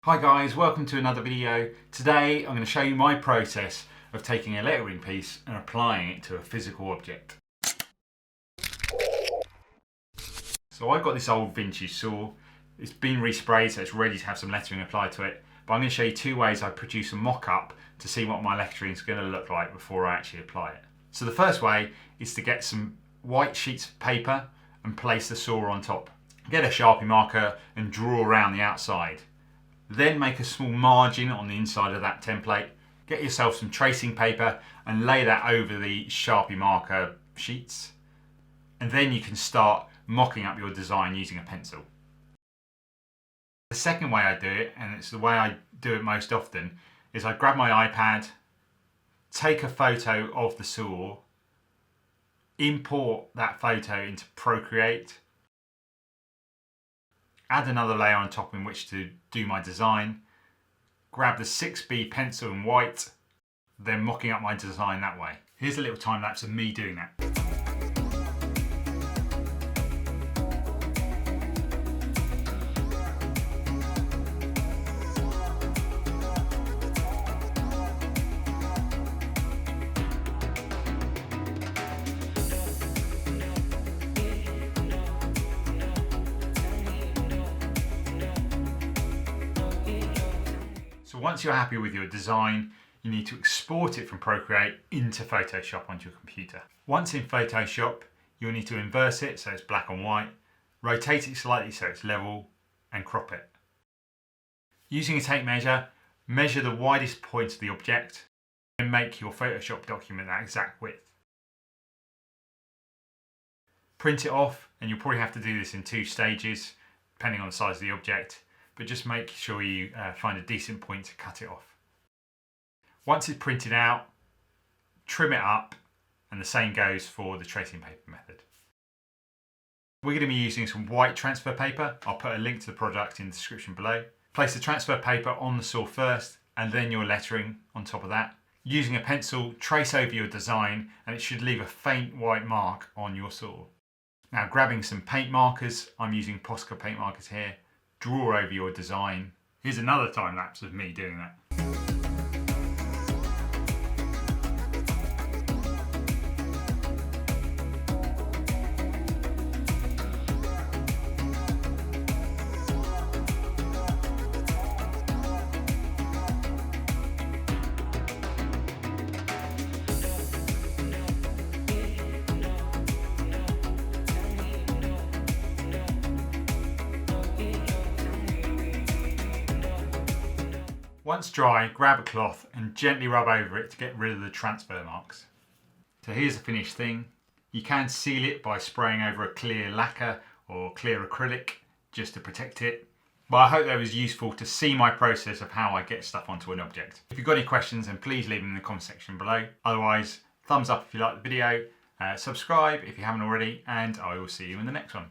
Hi guys, welcome to another video. Today I'm going to show you my process of taking a lettering piece and applying it to a physical object. So I've got this old vintage saw. It's been resprayed so it's ready to have some lettering applied to it. But I'm going to show you two ways I produce a mock-up to see what my lettering is going to look like before I actually apply it. So the first way is to get some white sheets of paper and place the saw on top. Get a Sharpie marker and draw around the outside. Then make a small margin on the inside of that template. Get yourself some tracing paper and lay that over the Sharpie marker sheets. And then you can start mocking up your design using a pencil. The second way I do it, and it's the way I do it most often, is I grab my iPad, take a photo of the saw, import that photo into Procreate, add another layer on top in which to do my design, grab the 6B pencil in white, then mocking up my design that way. Here's a little time lapse of me doing that. So once you're happy with your design, you need to export it from Procreate into Photoshop onto your computer. Once in Photoshop, you'll need to inverse it so it's black and white, rotate it slightly so it's level, and crop it. Using a tape measure, measure the widest point of the object and make your Photoshop document that exact width. Print it off, and you'll probably have to do this in 2 stages, depending on the size of the object. But just make sure you find a decent point to cut it off. Once it's printed out, trim it up, and the same goes for the tracing paper method. We're going to be using some white transfer paper. I'll put a link to the product in the description below. Place the transfer paper on the saw first, and then your lettering on top of that. Using a pencil, trace over your design, and it should leave a faint white mark on your saw. Now grabbing some paint markers, I'm using Posca paint markers here. Draw over your design. Here's another time lapse of me doing that. Once dry, grab a cloth and gently rub over it to get rid of the transfer marks. So here's the finished thing. You can seal it by spraying over a clear lacquer or clear acrylic just to protect it. But I hope that was useful to see my process of how I get stuff onto an object. If you've got any questions, then please leave them in the comment section below. Otherwise, thumbs up if you like the video, subscribe if you haven't already, and I will see you in the next one.